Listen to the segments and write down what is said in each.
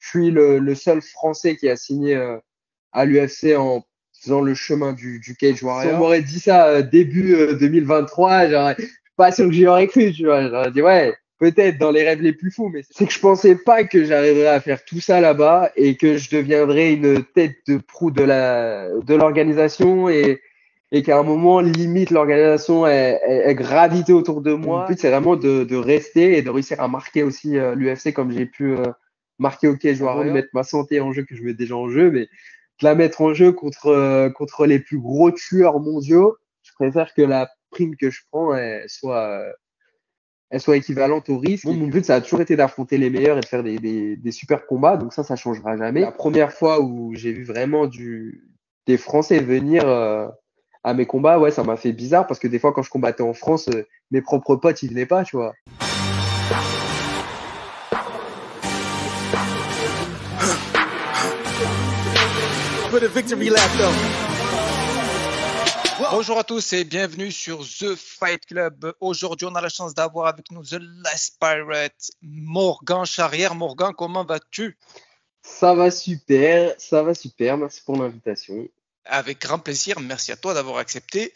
Je suis le seul Français qui a signé à l'UFC en faisant le chemin du Cage Warrior. Si on m'aurait dit ça début 2023, je suis pas sûr que j'y aurais cru, tu vois. J'aurais dit ouais, peut-être dans les rêves les plus fous, mais c'est que je pensais pas que j'arriverais à faire tout ça là-bas et que je deviendrais une tête de proue de l'organisation et qu'à un moment, limite, l'organisation est gravité autour de moi. Le but, c'est vraiment de rester et de réussir à marquer aussi l'UFC comme j'ai pu marquer au Cage Warrior. De mettre ma santé en jeu, que je mets déjà en jeu, mais de la mettre en jeu contre les plus gros tueurs mondiaux, je préfère que la prime que je prends elle soit équivalente au risque. Mon but, ça a toujours été d'affronter les meilleurs et de faire des super combats, donc ça changera jamais. La première fois où j'ai vu vraiment des Français venir à mes combats, ouais, ça m'a fait bizarre parce que des fois, quand je combattais en France, mes propres potes, ils venaient pas, tu vois. Bonjour à tous et bienvenue sur The Fight Club. Aujourd'hui, on a la chance d'avoir avec nous The Last Pirate, Morgan Charrière. Morgan, comment vas-tu? Ça va super. Merci pour l'invitation. Avec grand plaisir, merci à toi d'avoir accepté.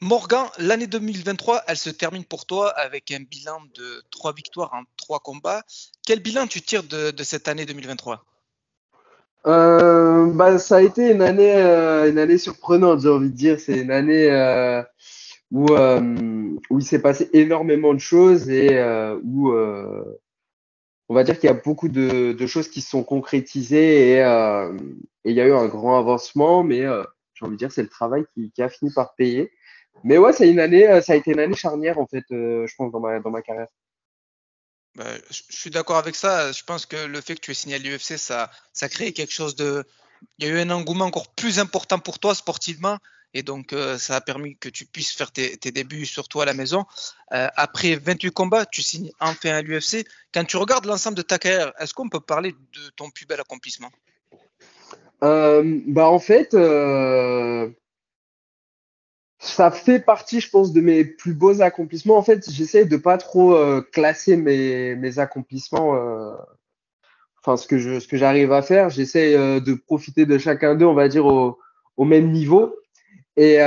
Morgan, l'année 2023, elle se termine pour toi avec un bilan de 3 victoires en 3 combats. Quel bilan tu tires de cette année 2023? Ça a été une année surprenante, j'ai envie de dire. C'est une année où il s'est passé énormément de choses et où on va dire qu'il y a beaucoup de choses qui se sont concrétisées et il y a eu un grand avancement, mais j'ai envie de dire c'est le travail qui a fini par payer. Mais ouais, ça a été une année charnière en fait, je pense dans ma carrière. Je suis d'accord avec ça. Je pense que le fait que tu aies signé à l'UFC, ça a créé quelque chose de. Il y a eu un engouement encore plus important pour toi sportivement. Et donc, ça a permis que tu puisses faire tes débuts, surtout à la maison. Après 28 combats, tu signes enfin à l'UFC. Quand tu regardes l'ensemble de ta carrière, est-ce qu'on peut parler de ton plus bel accomplissement? En fait, ça fait partie, je pense, de mes plus beaux accomplissements. En fait, j'essaie de pas trop classer mes accomplissements. Enfin, ce que j'arrive à faire, j'essaie de profiter de chacun d'eux, on va dire, au même niveau. Et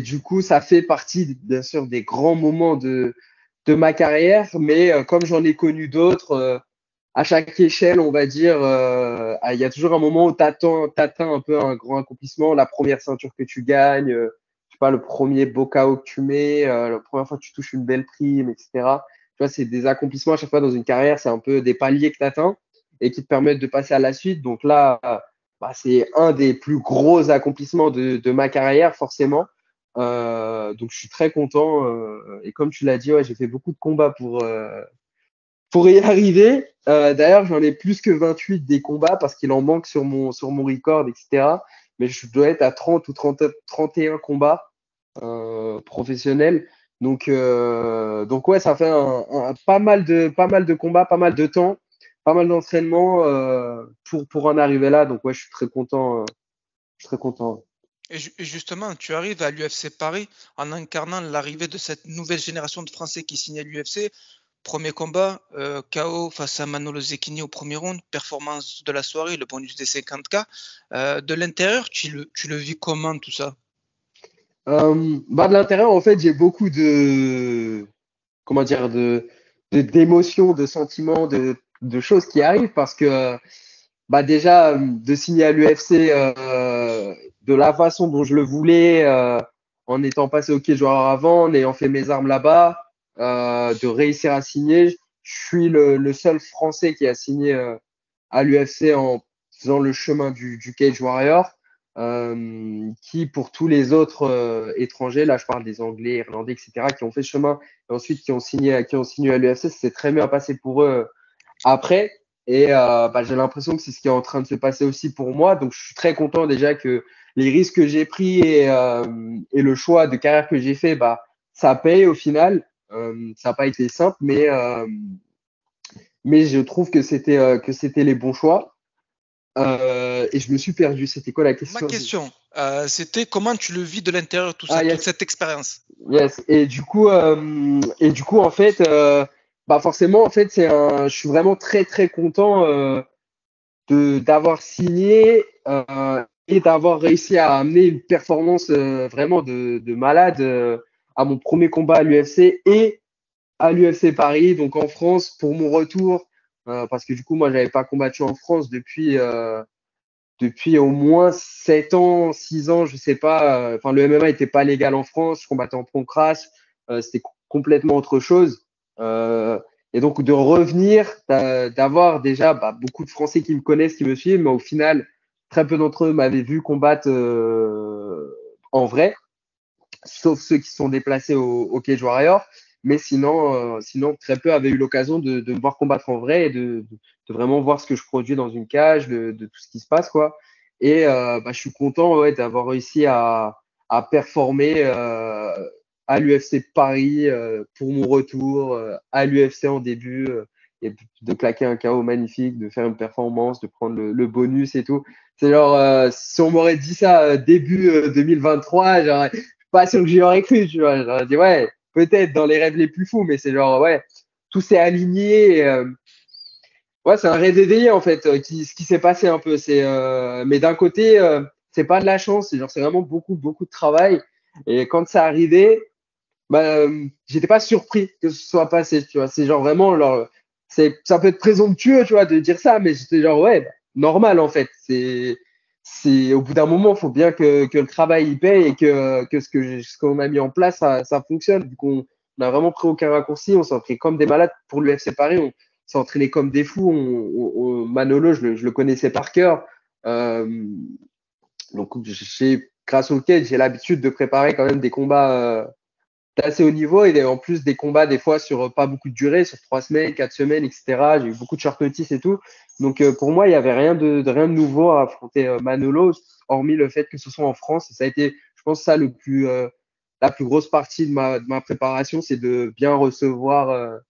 du coup, ça fait partie, bien sûr, des grands moments de ma carrière. Mais comme j'en ai connu d'autres, à chaque échelle, on va dire, il y a toujours un moment où t'atteins un peu un grand accomplissement, la première ceinture que tu gagnes, je sais pas, le premier beau KO que tu mets, la première fois que tu touches une belle prime, etc. Tu vois, c'est des accomplissements à chaque fois dans une carrière, c'est un peu des paliers que tu atteins et qui te permettent de passer à la suite. Donc là, c'est un des plus gros accomplissements de ma carrière, forcément. Donc je suis très content. Et comme tu l'as dit, ouais, j'ai fait beaucoup de combats pour y arriver. D'ailleurs, j'en ai plus que 28 des combats parce qu'il en manque sur mon record, etc. Mais je dois être à 30 ou 31 combats professionnels. Donc ouais, ça fait pas mal de combats, pas mal de temps, pas mal d'entraînement pour en arriver là. Donc ouais, je suis très content. Je suis très content. Et justement, tu arrives à l'UFC Paris en incarnant l'arrivée de cette nouvelle génération de Français qui signent à l'UFC. Premier combat, KO face à Manolo Zecchini au premier round, performance de la soirée, le bonus des 50K. De l'intérieur, tu le vis comment tout ça? De l'intérieur, en fait, j'ai beaucoup comment dire, d'émotions, de sentiments, de choses qui arrivent parce que, déjà, de signer à l'UFC de la façon dont je le voulais, en étant passé au Cage Warrior avant, en ayant fait mes armes là-bas, de réussir à signer. Je suis le seul Français qui a signé à l'UFC en faisant le chemin du Cage Warrior qui pour tous les autres étrangers, là je parle des Anglais, Irlandais, etc., qui ont fait ce chemin et ensuite qui ont signé à l'UFC, c'est très bien passé pour eux après. Et j'ai l'impression que c'est ce qui est en train de se passer aussi pour moi. Donc je suis très content déjà que les risques que j'ai pris et le choix de carrière que j'ai fait, ça paye au final. Ça n'a pas été simple, mais je trouve que c'était les bons choix. Et je me suis perdu. C'était quoi la Ma question? question, c'était comment tu le vis de l'intérieur, tout ça, Ah, toute yes, cette expérience? yes. Et du coup, en fait, Bah forcément, en fait, je suis vraiment très très content d'avoir signé et d'avoir réussi à amener une performance vraiment de malade à mon premier combat à l'UFC et à l'UFC Paris, donc en France pour mon retour, parce que du coup moi j'avais pas combattu en France depuis au moins 7 ans, 6 ans, je sais pas. Enfin, le MMA était pas légal en France. Je combattais en pro crash. C'était complètement autre chose. Euh, et donc, de revenir, d'avoir déjà beaucoup de Français qui me connaissent, qui me suivent, mais au final, très peu d'entre eux m'avaient vu combattre en vrai, sauf ceux qui sont déplacés au Cage Warrior. Mais sinon, très peu avaient eu l'occasion de me voir combattre en vrai et de vraiment voir ce que je produis dans une cage, de tout ce qui se passe, quoi. Et je suis content ouais, d'avoir réussi à performer à l'UFC Paris pour mon retour, à l'UFC en début, et de claquer un KO magnifique, de faire une performance, de prendre le bonus et tout. C'est genre, si on m'aurait dit ça début 2023, genre, pas sûr que j'y aurais cru, tu vois. J'aurais dit, ouais, peut-être dans les rêves les plus fous, mais c'est genre, ouais, tout s'est aligné. Ouais, c'est un rêve éveillé, en fait, ce qui s'est passé un peu. Mais d'un côté, c'est pas de la chance, c'est genre, c'est vraiment beaucoup, beaucoup de travail. Et quand ça arrivait, j'étais pas surpris que ce soit passé, tu vois. C'est genre vraiment, genre, ça peut être présomptueux, tu vois, de dire ça, mais j'étais genre, ouais, normal, en fait. Au bout d'un moment, il faut bien que le travail y paye et que ce qu'on a mis en place, ça fonctionne. Du coup, on n'a vraiment pris aucun raccourci, on s'est entraîné comme des malades pour l'UFC Paris, on s'est entraîné comme des fous. Manolo, je le connaissais par cœur. Euh, donc, grâce auquel j'ai l'habitude de préparer quand même des combats d'assez haut niveau et en plus des combats des fois sur pas beaucoup de durée, sur 3 semaines, 4 semaines, etc. J'ai eu beaucoup de short notice et tout. Donc pour moi, il y avait rien de nouveau à affronter Manolo, hormis le fait que ce soit en France. Et ça a été, je pense, ça la plus grosse partie de ma préparation, c'est de bien recevoir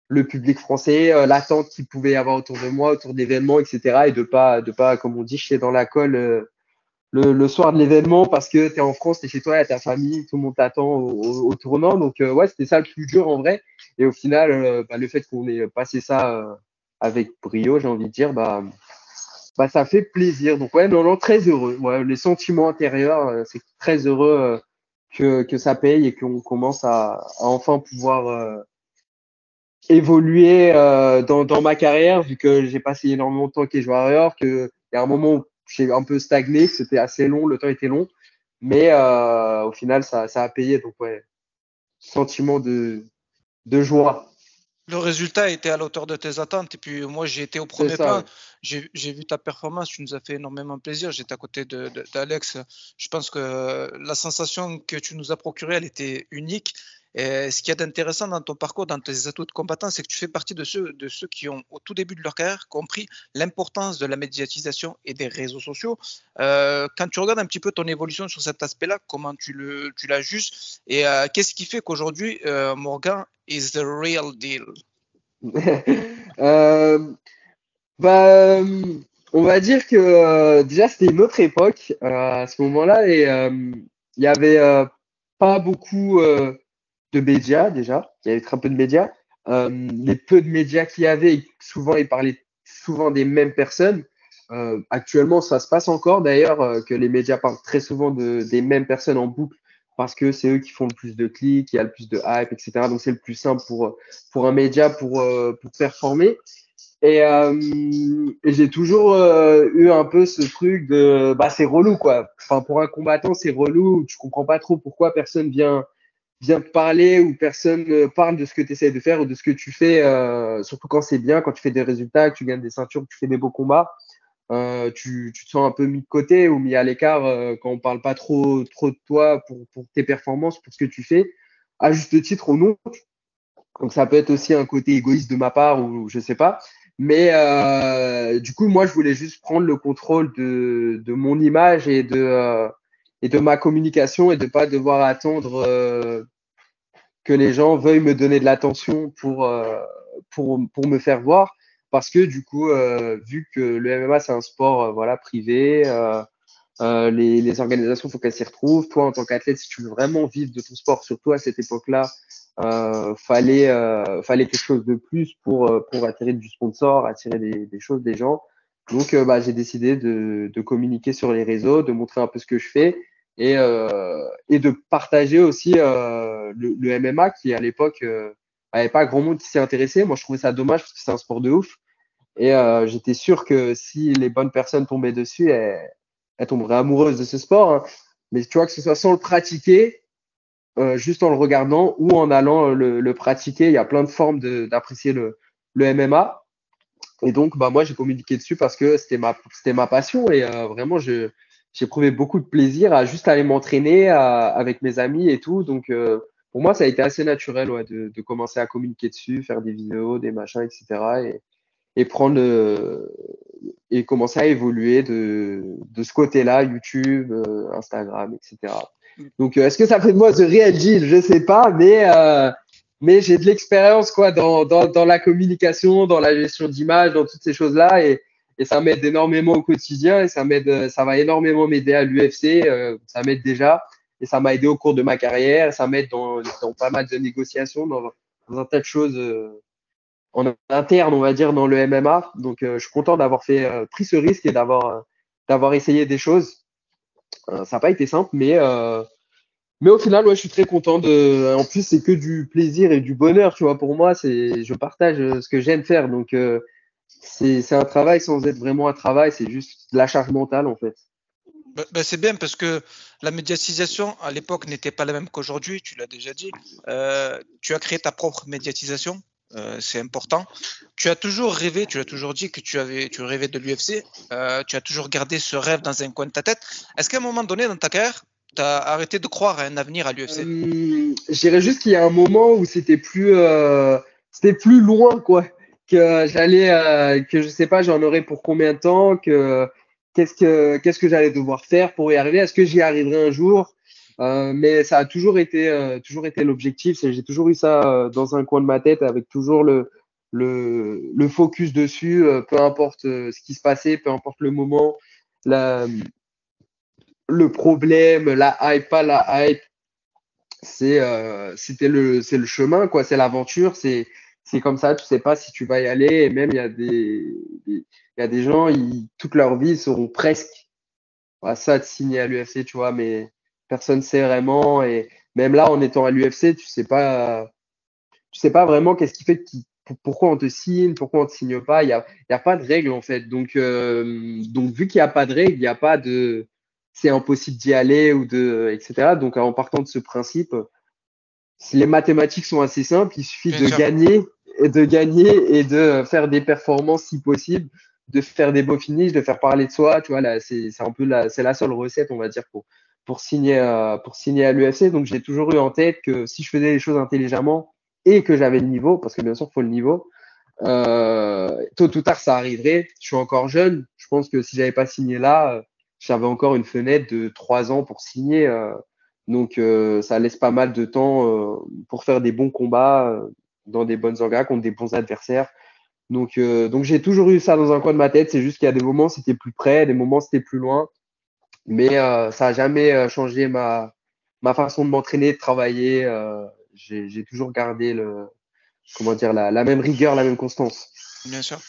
le public français, l'attente qu'il pouvait y avoir autour de moi, autour d'événements, etc. Et de pas, comme on dit, chier dans la colle le soir de l'événement parce que tu es en France, tu es chez toi, il y a ta famille, tout le monde t'attend au tournant. Donc, ouais, c'était ça le plus dur en vrai. Et au final, le fait qu'on ait passé ça avec brio, j'ai envie de dire, ça fait plaisir. Donc, ouais, non, non, très heureux. Ouais, les sentiments intérieurs, c'est très heureux que ça paye et qu'on commence à enfin pouvoir évoluer dans ma carrière, vu que j'ai passé énormément de temps avec les joueurs ailleurs, qu'il y a un moment où j'ai un peu stagné, que c'était assez long, le temps était long, mais au final, ça a payé. Donc, ouais, sentiment de joie, Le résultat était à la hauteur de tes attentes. Et puis moi, j'ai été au c'est premier ça. plan. Ouais. J'ai vu ta performance. Tu nous as fait énormément plaisir. J'étais à côté d'Alex. Je pense que la sensation que tu nous as procurée, elle était unique. Et ce qu'il y a d'intéressant dans ton parcours, dans tes atouts de combattant, c'est que tu fais partie de ceux qui ont, au tout début de leur carrière, compris l'importance de la médiatisation et des réseaux sociaux. Quand tu regardes un petit peu ton évolution sur cet aspect-là, comment tu la juges et qu'est-ce qui fait qu'aujourd'hui, Morgan is the real deal? Euh, bah, on va dire que déjà c'était une autre époque à ce moment-là et il y avait pas beaucoup de médias déjà. Il y avait très peu de médias. Les peu de médias qu'il y avait, souvent ils parlaient souvent des mêmes personnes. Actuellement, ça se passe encore d'ailleurs que les médias parlent très souvent des mêmes personnes en boucle parce que c'est eux qui font le plus de clics, il y a le plus de hype, etc. Donc c'est le plus simple pour un média pour performer. Et j'ai toujours eu un peu ce truc de c'est relou quoi. Enfin pour un combattant c'est relou. Tu comprends pas trop pourquoi personne vient te parler ou personne parle de ce que tu essaies de faire ou de ce que tu fais. Surtout quand c'est bien, quand tu fais des résultats, que tu gagnes des ceintures, que tu fais des beaux combats. Tu te sens un peu mis de côté ou mis à l'écart quand on parle pas trop de toi pour tes performances, pour ce que tu fais, à juste titre ou non. Donc ça peut être aussi un côté égoïste de ma part ou je sais pas. Mais du coup, moi, je voulais juste prendre le contrôle de mon image et de ma communication et de pas devoir attendre que les gens veuillent me donner de l'attention pour me faire voir. Parce que du coup, vu que le MMA, c'est un sport voilà, privé, Les organisations, faut qu'elles s'y retrouvent. Toi, en tant qu'athlète, si tu veux vraiment vivre de ton sport, surtout à cette époque-là, fallait quelque chose de plus pour attirer du sponsor, attirer des choses, des gens. Donc, bah, j'ai décidé de communiquer sur les réseaux, de montrer un peu ce que je fais et de partager aussi le MMA qui, à l'époque, avait pas grand monde qui s'y intéressait. Moi, je trouvais ça dommage parce que c'est un sport de ouf. Et j'étais sûr que si les bonnes personnes tombaient dessus, elles tomberaient amoureuses de ce sport, hein. Mais tu vois, que ce soit sans le pratiquer, juste en le regardant ou en allant le pratiquer, il y a plein de formes d'apprécier le MMA. Et donc, bah, moi, j'ai communiqué dessus parce que c'était ma passion et vraiment, j'ai éprouvé beaucoup de plaisir à juste aller m'entraîner avec mes amis et tout. Donc, pour moi, ça a été assez naturel, ouais, de commencer à communiquer dessus, faire des vidéos, des machins, etc. Et prendre et commencer à évoluer de ce côté-là, YouTube, Instagram, etc. Donc, est-ce que ça fait de moi The Real Deal? Je sais pas, mais j'ai de l'expérience quoi dans la communication, dans la gestion d'image, dans toutes ces choses-là, et ça m'aide énormément au quotidien et ça va énormément m'aider à l'UFC. Ça m'aide déjà et ça m'a aidé au cours de ma carrière. Ça m'aide dans pas mal de négociations, dans un tas de choses. En interne, on va dire, dans le MMA. Donc, je suis content d'avoir pris ce risque et d'avoir essayé des choses. Ça n'a pas été simple, mais au final, ouais, je suis très content en plus, c'est que du plaisir et du bonheur, tu vois. Pour moi, je partage ce que j'aime faire. Donc, c'est un travail sans être vraiment un travail. C'est juste de la charge mentale, en fait. C'est bien parce que la médiatisation à l'époque n'était pas la même qu'aujourd'hui, tu l'as déjà dit. Tu as créé ta propre médiatisation, c'est important. Tu as toujours rêvé, tu l'as toujours dit que tu rêvais de l'UFC, tu as toujours gardé ce rêve dans un coin de ta tête. Est-ce qu'à un moment donné dans ta carrière, tu as arrêté de croire à un avenir à l'UFC? Je dirais juste qu'il y a un moment où c'était plus loin, quoi. Que je sais pas, j'en aurais pour combien de temps, qu'est-ce que j'allais devoir faire pour y arriver. Est-ce que j'y arriverai un jour? Mais ça a toujours été l'objectif. J'ai toujours eu ça dans un coin de ma tête, avec toujours le focus dessus, peu importe ce qui se passait, peu importe le moment, la, le problème, la hype, pas la hype. C'est le chemin, quoi. C'est l'aventure. C'est comme ça. Tu sais pas si tu vas y aller. Et même, il y a des gens, toute leur vie, ils seront presque à ça de signer à l'UFC, tu vois, mais personne sait vraiment. Et même là, en étant à l'UFC, tu sais pas vraiment qu'est-ce qui fait pourquoi on te signe, pourquoi on te signe pas. Il y a pas de règle, en fait. Donc vu qu'il n'y a pas de règle, il n'y a pas de, c'est impossible d'y aller etc. Donc, en partant de ce principe, si les mathématiques sont assez simples, il suffit Bien sûr. de gagner et de faire des performances si possible, de faire des beaux finishes, de faire parler de soi. Tu vois, là, c'est un peu c'est la seule recette, on va dire, pour signer à l'UFC. Donc, j'ai toujours eu en tête que si je faisais les choses intelligemment et que j'avais le niveau, parce que bien sûr, il faut le niveau, tôt ou tard, ça arriverait. Je suis encore jeune. Je pense que si j'avais pas signé là, j'avais encore une fenêtre de 3 ans pour signer. Donc, ça laisse pas mal de temps pour faire des bons combats dans des bonnes engages contre des bons adversaires. Donc j'ai toujours eu ça dans un coin de ma tête. C'est juste qu'il y a des moments c'était plus près, des moments c'était plus loin. Mais ça a jamais changé ma façon de m'entraîner, de travailler. J'ai toujours gardé comment dire, la même rigueur, la même constance. Bien sûr.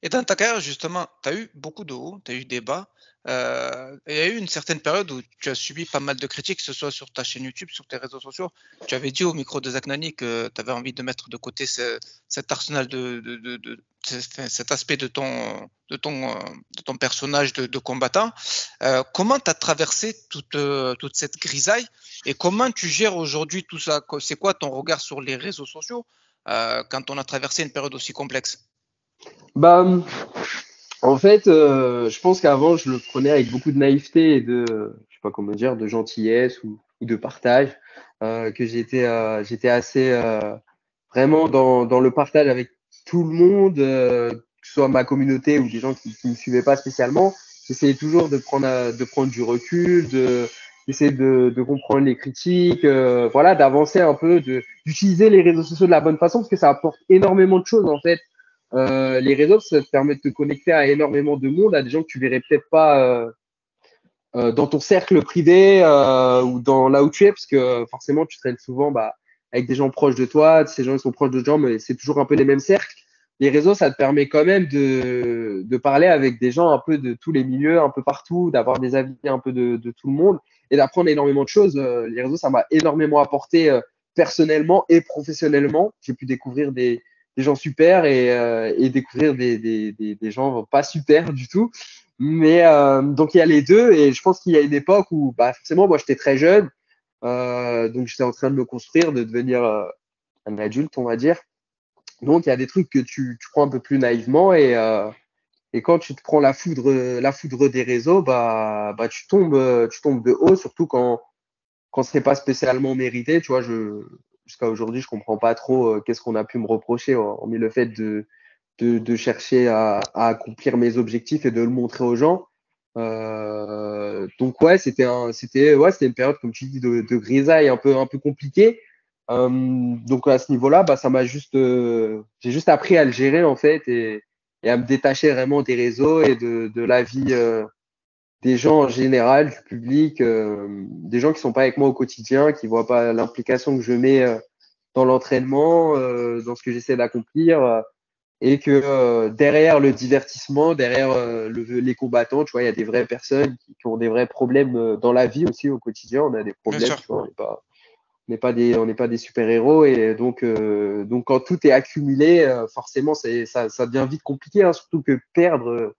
Et dans ta carrière, justement, tu as eu beaucoup de hauts, tu as eu des bas. Il y a eu une certaine période où tu as subi pas mal de critiques, que ce soit sur ta chaîne YouTube, sur tes réseaux sociaux. Tu avais dit au micro de Zach Nani que tu avais envie de mettre de côté cet arsenal cet aspect de ton personnage de combattant. Comment tu as traversé toute cette grisaille et comment tu gères aujourd'hui tout ça? C'est quoi ton regard sur les réseaux sociaux quand on a traversé une période aussi complexe? Bah, en fait, je pense qu'avant, je le prenais avec beaucoup de naïveté et je sais pas comment dire, de gentillesse ou de partage, que j'étais assez vraiment dans le partage avec tout le monde, que ce soit ma communauté ou des gens qui me suivaient pas spécialement. J'essayais toujours de prendre du recul, d'essayer de comprendre les critiques, voilà, d'avancer un peu, d'utiliser les réseaux sociaux de la bonne façon parce que ça apporte énormément de choses en fait. Les réseaux, ça te permet de te connecter à énormément de monde, à des gens que tu verrais peut-être pas dans ton cercle privé ou dans là où tu es, parce que forcément tu traînes souvent avec des gens proches de toi, ces gens ils sont proches de gens, mais c'est toujours un peu les mêmes cercles. Les réseaux, ça te permet quand même de parler avec des gens un peu de tous les milieux, un peu partout, d'avoir des avis un peu de tout le monde et d'apprendre énormément de choses. Les réseaux, ça m'a énormément apporté personnellement et professionnellement. J'ai pu découvrir des gens super et découvrir des gens pas super du tout. Mais donc il y a les deux et je pense qu'il y a une époque où bah, forcément moi j'étais très jeune, donc j'étais en train de me construire, de devenir un adulte on va dire. Donc il y a des trucs que tu prends un peu plus naïvement et quand tu te prends la foudre des réseaux, bah tu tombes de haut, surtout quand c'est pas spécialement mérité. Tu vois, jusqu'à aujourd'hui je comprends pas trop qu'est-ce qu'on a pu me reprocher, hormis le fait de chercher à accomplir mes objectifs et de le montrer aux gens. Donc ouais, c'était une période, comme tu dis, de grisaille un peu compliquée. Donc à ce niveau-là, bah, j'ai juste appris à le gérer en fait et à me détacher vraiment des réseaux et de la vie des gens en général, du public, des gens qui sont pas avec moi au quotidien, qui voient pas l'implication que je mets dans l'entraînement, dans ce que j'essaie d'accomplir. Et que derrière le divertissement, derrière les combattants, tu vois, il y a des vraies personnes qui ont des vrais problèmes dans la vie aussi au quotidien. On a des Bien problèmes, sûr. tu vois, on n'est pas des super-héros. Et donc quand tout est accumulé, forcément, ça devient vite compliqué, hein, surtout que perdre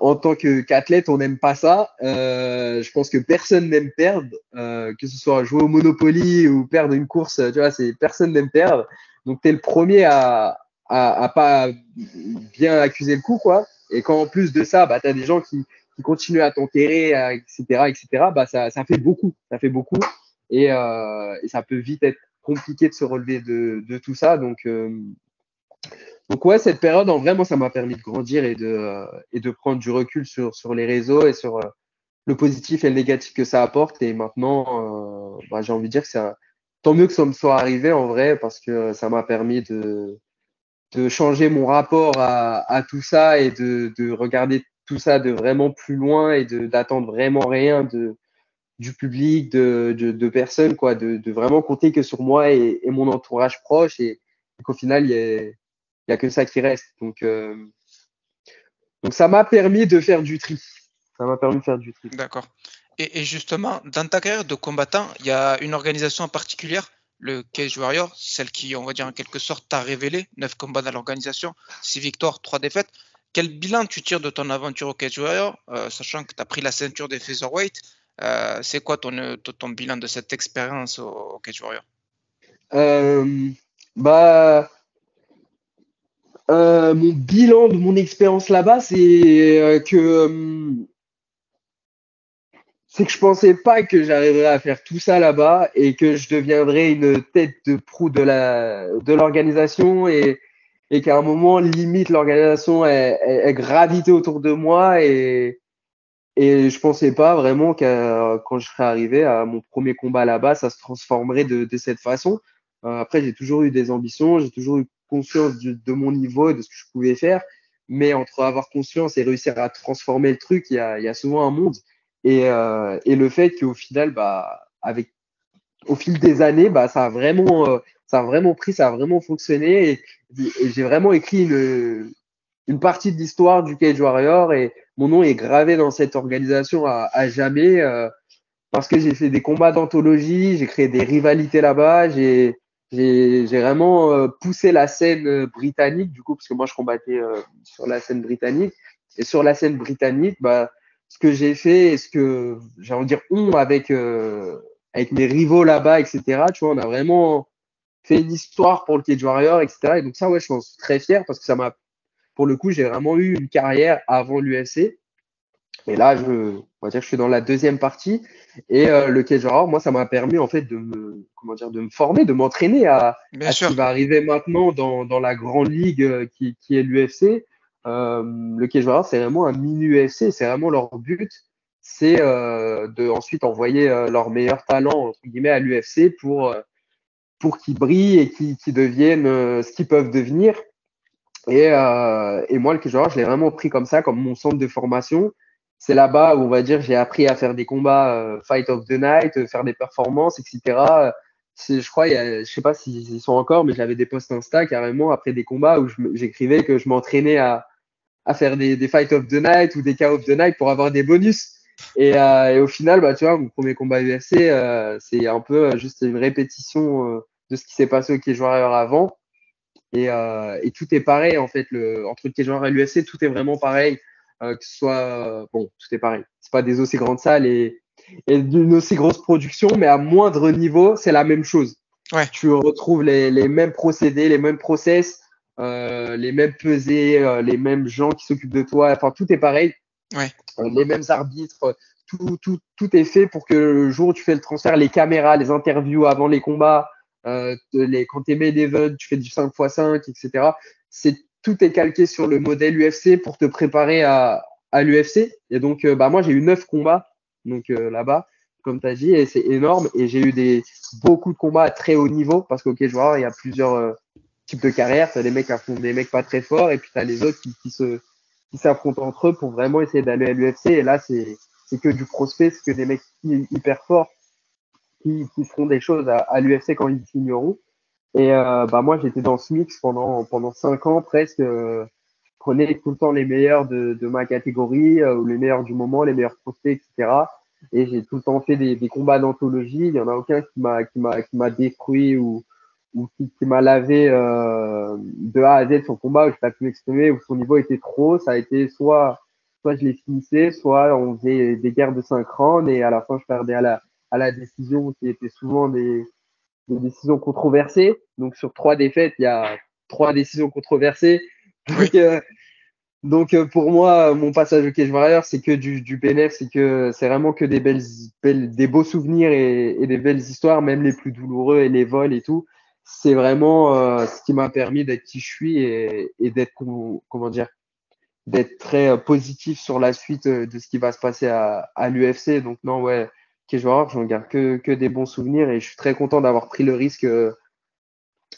en tant qu'athlète, on n'aime pas ça. Je pense que personne n'aime perdre, que ce soit jouer au Monopoly ou perdre une course, tu vois, personne n'aime perdre. Donc tu es le premier à pas bien accuser le coup, quoi. Et quand en plus de ça, bah, tu as des gens qui continuent à t'enterrer, etc., bah, ça fait beaucoup. Ça fait beaucoup. Et ça peut vite être compliqué de se relever de tout ça. Donc ouais, cette période, en vrai, moi, ça m'a permis de grandir et de prendre du recul sur les réseaux et sur le positif et le négatif que ça apporte. Et maintenant, bah, j'ai envie de dire que tant mieux que ça me soit arrivé en vrai, parce que ça m'a permis de changer mon rapport à tout ça et de regarder tout ça de vraiment plus loin et d'attendre vraiment rien du public, de personnes, quoi, de vraiment compter que sur moi et mon entourage proche et qu'au final, il y a que ça qui reste. Donc ça m'a permis de faire du tri. Ça m'a permis de faire du tri. D'accord. Et justement, dans ta carrière de combattant, il y a une organisation en particulier, le Cage Warrior, celle qui, on va dire en quelque sorte, t'a révélé, 9 combats dans l'organisation, 6 victoires, 3 défaites. Quel bilan tu tires de ton aventure au Cage Warrior, sachant que tu as pris la ceinture des featherweight? C'est quoi ton bilan de cette expérience au Cage Warrior? Euh, bah, mon bilan de mon expérience là-bas, c'est que je pensais pas que j'arriverais à faire tout ça là-bas et que je deviendrais une tête de proue de l'organisation et qu'à un moment, limite, l'organisation, elle gravitait autour de moi et je pensais pas vraiment quand je serais arrivé à mon premier combat là-bas, ça se transformerait de cette façon. Après, j'ai toujours eu des ambitions, j'ai toujours eu conscience de mon niveau et de ce que je pouvais faire. Mais entre avoir conscience et réussir à transformer le truc, il y a souvent un monde. Et le fait qu'au final, bah, au fil des années, bah, ça a vraiment pris, ça a vraiment fonctionné. Et j'ai vraiment écrit une partie de l'histoire du Cage Warrior et mon nom est gravé dans cette organisation à jamais parce que j'ai fait des combats d'anthologie, j'ai créé des rivalités là-bas, j'ai vraiment poussé la scène britannique du coup parce que moi je combattais sur la scène britannique et sur la scène britannique bah ce que j'ai fait et ce que j'ai envie de dire avec mes rivaux là-bas etc tu vois on a vraiment fait une histoire pour le Cage Warrior etc et donc ça ouais je suis très fier parce que ça m'a pour le coup, j'ai vraiment eu une carrière avant l'UFC. Et là, on va dire que je suis dans la deuxième partie. Et le cage warrior, moi, ça m'a permis en fait comment dire, de me former, de m'entraîner Bien à ce sûr, qui va arriver maintenant dans la grande ligue qui est l'UFC. Le cage warrior, c'est vraiment un mini UFC. C'est vraiment leur but, c'est de ensuite envoyer leurs meilleurs talents entre guillemets à l'UFC pour qu'ils brillent et qu'ils deviennent ce qu'ils peuvent devenir. Et moi, le Cage Warrior, je l'ai vraiment pris comme ça, comme mon centre de formation. c'est là-bas où on va dire j'ai appris à faire des combats Fight of the Night, faire des performances, etc. Je crois, je sais pas s'ils y sont encore, mais j'avais des posts Insta carrément après des combats où j'écrivais que je m'entraînais à faire des Fight of the Night ou des KO of the Night pour avoir des bonus. Et au final, bah, tu vois, mon premier combat UFC, c'est un peu juste une répétition de ce qui s'est passé au Cage Warrior avant. Et tout est pareil, en fait. Entre le Cage Warrior et l'UFC, tout est vraiment pareil. Que ce soit. Bon, tout est pareil. C'est pas des aussi grandes salles et d'une aussi grosse production, mais à moindre niveau, c'est la même chose. Ouais, Tu retrouves les mêmes procédés, les mêmes process, les mêmes pesées, les mêmes gens qui s'occupent de toi. Enfin, tout est pareil. ouais, Les mêmes arbitres. Tout est fait pour que le jour où tu fais le transfert, les caméras, les interviews avant les combats, quand tu es main event, tu fais du 5x5, etc. Tout est calqué sur le modèle UFC pour te préparer à l'UFC. Et donc, bah, moi, j'ai eu 9 combats donc là-bas, comme tu as dit, et c'est énorme. Et j'ai eu beaucoup de combats à très haut niveau parce qu'au Cage Warrior, il y a plusieurs types de carrières. Tu as des mecs qui affrontent des mecs pas très forts et puis tu as les autres qui s'affrontent entre eux pour vraiment essayer d'aller à l'UFC. Et là, c'est que du prospect, c'est que des mecs hyper forts qui feront des choses à l'UFC quand ils signeront. Et bah moi, j'étais dans ce mix pendant 5 ans presque. Je prenais tout le temps les meilleurs de ma catégorie, ou les meilleurs du moment, les meilleurs prospects, etc. Et j'ai tout le temps fait des combats d'anthologie. Il y en a aucun qui m'a détruit ou qui m'a lavé de A à Z son combat où je pas pu m'exprimer, où son niveau était trop. Ça a été soit je les finissais, soit on faisait des guerres de 5 rounds et à la fin je perdais à la décision qui était souvent des décisions controversées. Donc sur 3 défaites, il y a 3 décisions controversées. oui. Donc, pour moi, mon passage au Cage Warrior, c'est que du bénéf, c'est vraiment que des beaux souvenirs et des belles histoires, même les plus douloureux et les vols et tout. C'est vraiment ce qui m'a permis d'être qui je suis et d'être comment dire, d'être très positif sur la suite de ce qui va se passer à l'UFC. Donc non, ouais, Cage Warrior, j'en garde que des bons souvenirs et je suis très content d'avoir pris le risque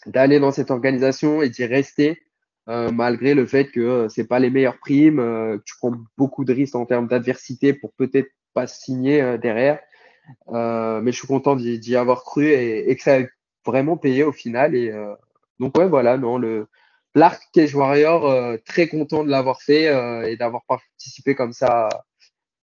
d'aller dans cette organisation et d'y rester, malgré le fait que c'est pas les meilleures primes, que tu prends beaucoup de risques en termes d'adversité pour peut-être pas signer derrière. Mais je suis content d'y avoir cru et que ça a vraiment payé au final. Donc ouais, voilà, non, l'arc Cage Warrior, très content de l'avoir fait et d'avoir participé comme ça,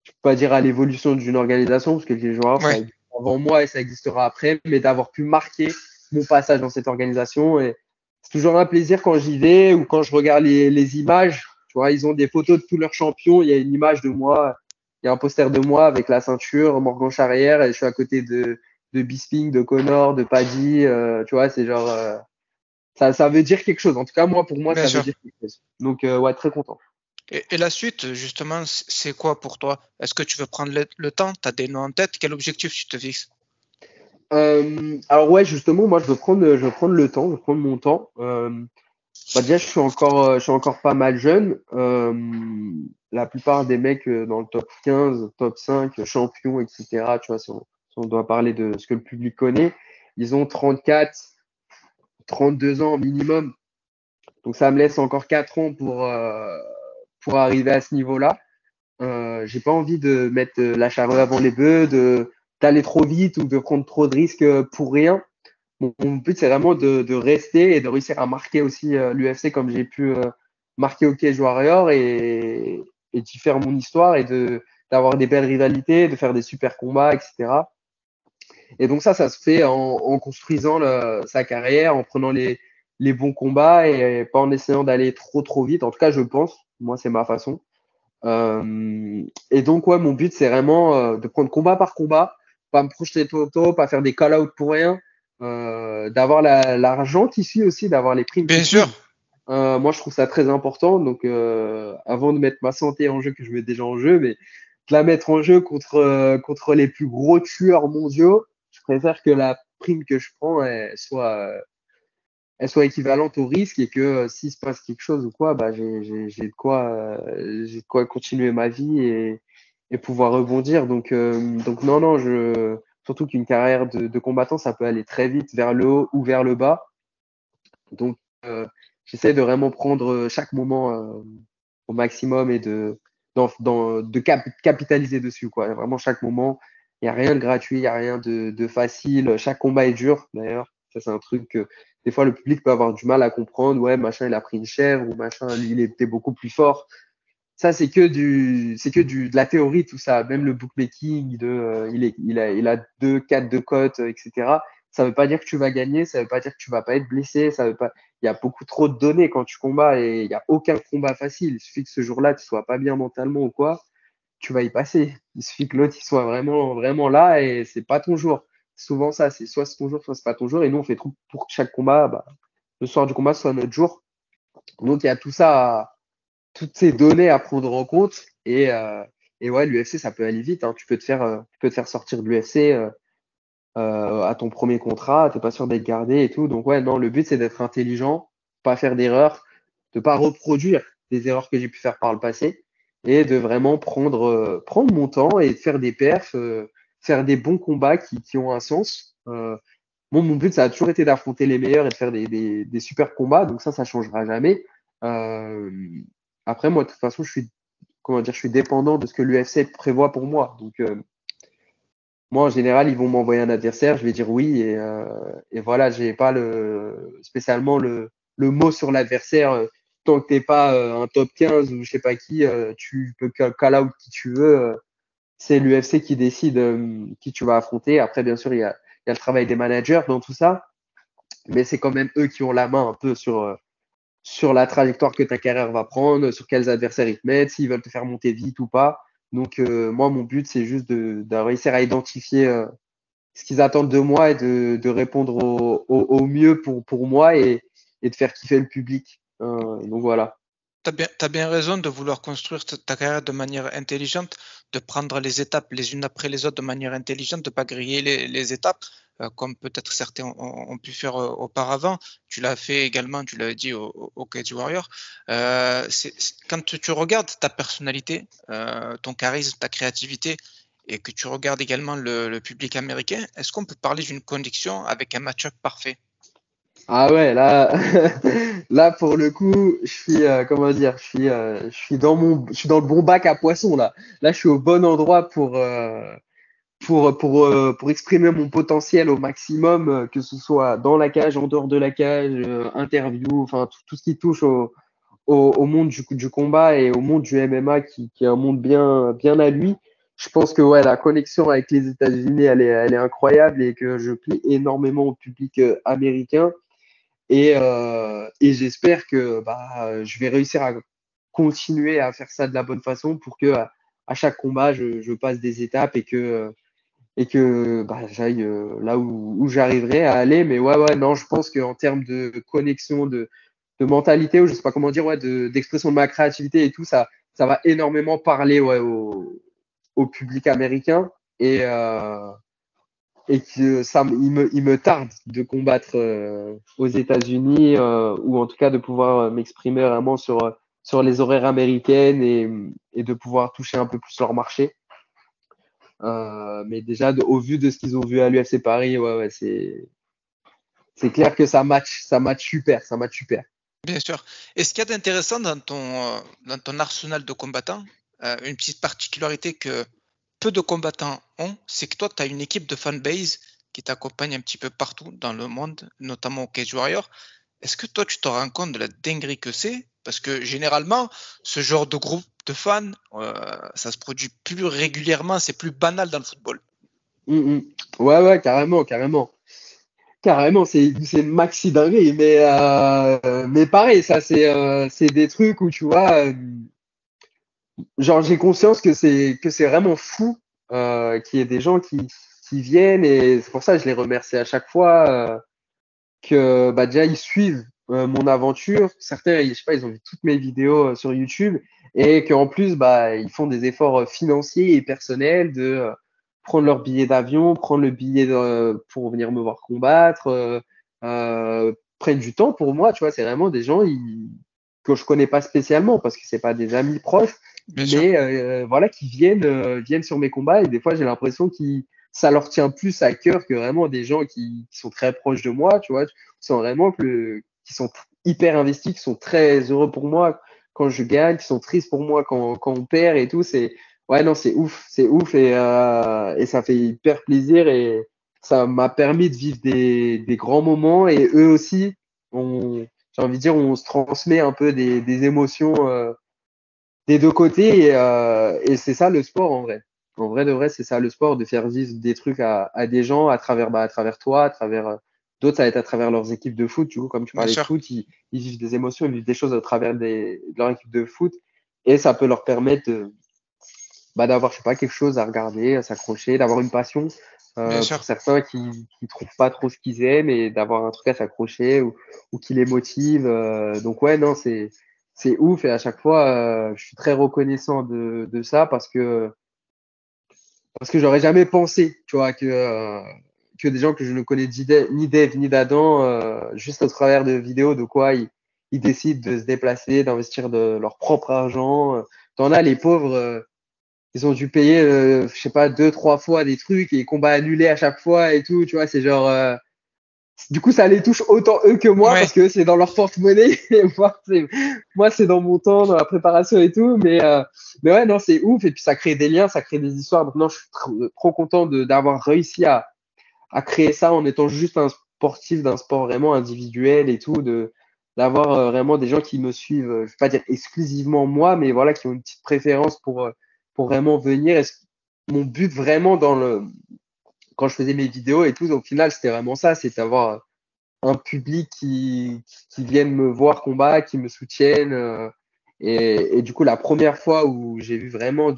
je peux pas dire à l'évolution d'une organisation, parce que le Cage Warrior, ça Ouais. existe avant moi et ça existera après, mais d'avoir pu marquer mon passage dans cette organisation. Et c'est toujours un plaisir quand j'y vais ou quand je regarde les images. Tu vois, ils ont des photos de tous leurs champions. Il y a une image de moi, il y a un poster de moi avec la ceinture, Morgan Charrière, et je suis à côté de Bisping, de Connor, de Paddy. Tu vois, c'est genre, ça veut dire quelque chose. En tout cas, pour moi, Bien ça veut sûr. dire quelque chose. Donc, ouais, très content. Et la suite, justement, c'est quoi pour toi? Est-ce que tu veux prendre le temps? Tu as des noms en tête? Quel objectif tu te fixes? Alors ouais, justement, moi, je veux prendre le temps, je veux prendre mon temps. Bah déjà, je suis encore pas mal jeune. La plupart des mecs dans le top 15, top 5, champions, etc., tu vois, si on doit parler de ce que le public connaît, ils ont 34, 32 ans minimum. Donc ça me laisse encore 4 ans pour arriver à ce niveau-là. J'ai pas envie de mettre la charrue avant les bœufs, d'aller trop vite ou de prendre trop de risques pour rien. Mon but, c'est vraiment de rester et de réussir à marquer aussi l'UFC comme j'ai pu marquer au Cage Warrior et d'y faire mon histoire et d'avoir des belles rivalités, de faire des super combats, etc. Et donc ça se fait en construisant sa carrière, en prenant les bons combats et pas en essayant d'aller trop vite. En tout cas, je pense. Moi, c'est ma façon. Et donc, ouais, mon but, c'est vraiment de prendre combat par combat, pas me projeter trop tôt, pas faire des call-out pour rien, d'avoir l'argent qui suit aussi, d'avoir les primes qui Bien sûr. suivent. Moi, je trouve ça très important. Donc, avant de mettre ma santé en jeu, que je mets déjà en jeu, mais de la mettre en jeu contre les plus gros tueurs mondiaux, je préfère que la prime que je prends elle soit équivalente au risque et que s'il se passe quelque chose ou quoi, bah, j'ai de quoi continuer ma vie et pouvoir rebondir. Donc non, non, surtout qu'une carrière de combattant, ça peut aller très vite vers le haut ou vers le bas. Donc, j'essaie de vraiment prendre chaque moment au maximum et capitaliser dessus, quoi. Vraiment, chaque moment, il n'y a rien de gratuit, il n'y a rien de facile. Chaque combat est dur, d'ailleurs. Ça, c'est un truc que des fois le public peut avoir du mal à comprendre. Ouais, machin, il a pris une chèvre ou machin, lui, il était beaucoup plus fort. Ça, de la théorie, tout ça. Même le bookmaking il a 2, 4 de cote, etc. Ça veut pas dire que tu vas gagner, ça veut pas dire que tu vas pas être blessé, ça veut pas, il y a beaucoup trop de données quand tu combats et il y a aucun combat facile. Il suffit que ce jour-là, tu sois pas bien mentalement ou quoi, tu vas y passer. Il suffit que l'autre, il soit vraiment, vraiment là et c'est pas ton jour. Souvent, ça, c'est soit c'est ton jour, soit c'est pas ton jour. Et nous, on fait tout pour que chaque combat, bah, le soir du combat soit notre jour. Donc, il y a tout ça, toutes ces données à prendre en compte. Et ouais, l'UFC, ça peut aller vite, hein. Tu peux te faire sortir de l'UFC à ton premier contrat, t'es pas sûr d'être gardé et tout. Donc ouais, non, le but c'est d'être intelligent, pas faire d'erreurs, de pas reproduire des erreurs que j'ai pu faire par le passé et de vraiment prendre mon temps et de faire des perfs, faire des bons combats qui ont un sens. Mon but, ça a toujours été d'affronter les meilleurs et de faire des super combats. Donc ça changera jamais. Euh, Après, moi, de toute façon, je suis dépendant de ce que l'UFC prévoit pour moi. Donc, moi, en général, ils vont m'envoyer un adversaire, je vais dire oui, et voilà, j'ai pas spécialement le mot sur l'adversaire. Tant que t'es pas un top 15 ou je sais pas qui, tu peux call out qui tu veux. C'est l'UFC qui décide qui tu vas affronter. Après, bien sûr, il y a le travail des managers dans tout ça, mais c'est quand même eux qui ont la main un peu sur la trajectoire que ta carrière va prendre, sur quels adversaires ils te mettent, s'ils veulent te faire monter vite ou pas. Donc, moi, mon but, c'est juste de réussir à identifier ce qu'ils attendent de moi et de répondre au mieux pour moi et de faire kiffer le public. Donc, voilà. T'as bien raison de vouloir construire ta carrière de manière intelligente, de prendre les étapes les unes après les autres de manière intelligente, de pas griller les étapes, comme peut-être certains ont pu faire auparavant. Tu l'as fait également, tu l'avais dit au Cage Warrior. Quand tu regardes ta personnalité, ton charisme, ta créativité, et que tu regardes également le public américain, est-ce qu'on peut parler d'une connexion avec un match-up parfait? Ah ouais, là, là pour le coup, comment dire, je suis dans le bon bac à poisson là. Là, je suis au bon endroit pour exprimer mon potentiel au maximum, que ce soit dans la cage, en dehors de la cage, interview, enfin tout ce qui touche au monde du combat et au monde du MMA qui est un monde bien à lui. Je pense que ouais, la connexion avec les États-Unis, elle est incroyable et que je plais énormément au public américain. Et j'espère que bah, je vais réussir à continuer à faire ça de la bonne façon pour que à chaque combat, je passe des étapes et que bah, j'aille là où j'arriverai à aller. Mais ouais, non, je pense qu'en termes de connexion, de mentalité, ou je sais pas comment dire, ouais, d'expression de ma créativité et tout, ça va énormément parler ouais, au public américain. Et que il me tarde de combattre aux États-Unis ou en tout cas de pouvoir m'exprimer vraiment sur les horaires américaines et de pouvoir toucher un peu plus leur marché. Mais déjà, au vu de ce qu'ils ont vu à l'UFC Paris, ouais, c'est clair que ça match super. Bien sûr. Et ce qu'il y a d'intéressant dans ton arsenal de combattants, une petite particularité que peu de combattants ont, c'est que toi, tu as une équipe de fanbase qui t'accompagne un petit peu partout dans le monde, notamment au Cage Warrior. Est-ce que toi, tu te rends compte de la dinguerie que c'est? Parce que généralement, ce genre de groupe de fans, ça se produit plus régulièrement, c'est plus banal dans le football. Mm. Ouais, carrément, carrément. Carrément, c'est maxi dinguerie, mais pareil, ça c'est des trucs où tu vois, genre j'ai conscience que c'est vraiment fou qu'il y ait des gens qui viennent et c'est pour ça que je les remercie à chaque fois que bah déjà ils suivent mon aventure. Certains, je sais pas, ils ont vu toutes mes vidéos sur YouTube et qu'en plus bah ils font des efforts financiers et personnels de prendre leur billet d'avion, prendre le billet pour venir me voir combattre, prennent du temps pour moi. Tu vois, c'est vraiment des gens que je connais pas spécialement parce que c'est pas des amis proches, Bien sûr. mais voilà qui viennent sur mes combats et des fois j'ai l'impression qu'ils ça leur tient plus à cœur que vraiment des gens qui sont très proches de moi, tu vois, qui sont vraiment qui sont hyper investis, qui sont très heureux pour moi, quand je gagne, qui sont tristes pour moi quand on perd et tout. Ouais, non, c'est ouf et ça fait hyper plaisir et ça m'a permis de vivre des grands moments et eux aussi, j'ai envie de dire, on se transmet un peu des émotions des deux côtés et c'est ça le sport en vrai. En vrai de vrai, c'est ça le sport, de faire vivre des trucs à des gens à travers toi, à travers d'autres, ça va être à travers leurs équipes de foot. Du coup, comme tu Bien parlais de sûr. foot, ils vivent des émotions, ils vivent des choses à travers de leur équipe de foot et ça peut leur permettre d'avoir, je sais pas, quelque chose à regarder, à s'accrocher, d'avoir une passion. Bien Pour sûr. certains qui trouvent pas trop ce qu'ils aiment et d'avoir un truc à s'accrocher ou qui les motive. Donc ouais, non, c'est ouf et à chaque fois, je suis très reconnaissant de ça parce que j'aurais jamais pensé, tu vois, que des gens que je ne connais ni d'Ève ni d'Adam, juste au travers de vidéos de quoi ils décident de se déplacer, d'investir de leur propre argent. T'en as les pauvres. Ils ont dû payer, je sais pas, deux, trois fois des trucs et combats annulés à chaque fois et tout, tu vois, c'est genre. Du coup, ça les touche autant eux que moi Ouais. parce que c'est dans leur porte-monnaie et moi, c'est dans mon temps, dans la préparation et tout. Mais ouais, non, c'est ouf et puis ça crée des liens, ça crée des histoires. Donc, non, je suis trop content d'avoir réussi à créer ça en étant juste un sportif d'un sport vraiment individuel et tout, d'avoir vraiment des gens qui me suivent, je vais pas dire exclusivement moi, mais voilà, qui ont une petite préférence pour vraiment venir. Mon but vraiment quand je faisais mes vidéos et tout, au final, c'était vraiment ça, c'est d'avoir un public qui vienne me voir combat, qui me soutienne. Et du coup, la première fois où j'ai vu vraiment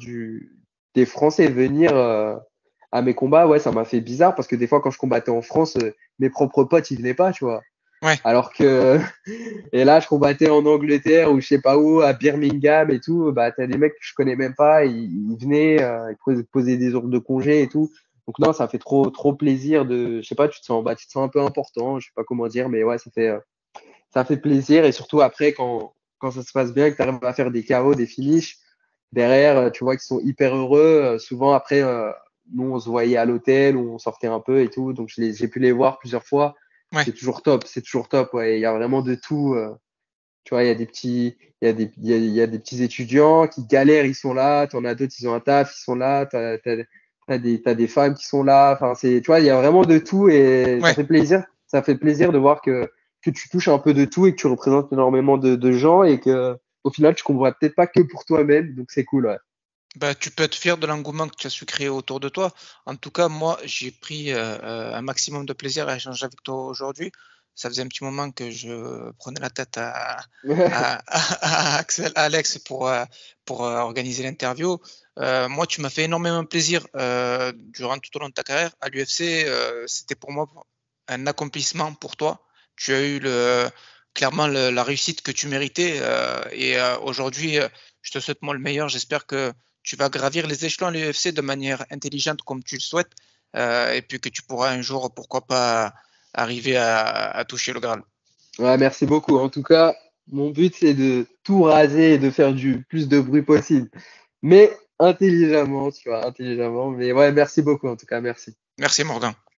des Français venir à mes combats, ouais, ça m'a fait bizarre parce que des fois, quand je combattais en France, mes propres potes, ils venaient pas, tu vois. Ouais. Alors que, et là, je combattais en Angleterre ou je sais pas où, à Birmingham et tout, bah, t'as des mecs que je connais même pas, ils venaient, ils posaient des ordres de congé et tout. Donc non, ça fait trop plaisir je sais pas, tu te sens un peu important, je sais pas comment dire, mais ouais, ça fait plaisir et surtout après, quand ça se passe bien, que tu arrives à faire des KO, des finishes, derrière, tu vois qu'ils sont hyper heureux. Souvent après, nous, on se voyait à l'hôtel ou on sortait un peu et tout, donc j'ai pu les voir plusieurs fois. Ouais. C'est toujours top, ouais. Il y a vraiment de tout. Tu vois, il y a des petits étudiants qui galèrent, ils sont là. T'en as d'autres, ils ont un taf, ils sont là. T'as des femmes qui sont là. Enfin, tu vois, il y a vraiment de tout et ça Ouais. fait plaisir. Ça fait plaisir de voir que tu touches un peu de tout et que tu représentes énormément de gens et que, au final, tu comprends peut-être pas que pour toi-même. Donc, c'est cool, ouais. Bah, tu peux être fier de l'engouement que tu as su créer autour de toi. En tout cas, moi, j'ai pris un maximum de plaisir à échanger avec toi aujourd'hui. Ça faisait un petit moment que je prenais la tête à à Alex pour organiser l'interview. Moi, tu m'as fait énormément plaisir durant tout au long de ta carrière. À l'UFC, c'était pour moi un accomplissement pour toi. Tu as eu clairement la réussite que tu méritais. Et aujourd'hui, je te souhaite moi le meilleur. J'espère que tu vas gravir les échelons à l'UFC de manière intelligente comme tu le souhaites, et puis que tu pourras un jour, pourquoi pas, arriver à toucher le Graal. Ouais, merci beaucoup. En tout cas, mon but, c'est de tout raser et de faire du plus de bruit possible. Mais intelligemment, tu vois, intelligemment. Mais ouais, merci beaucoup, en tout cas, merci. Merci Morgan.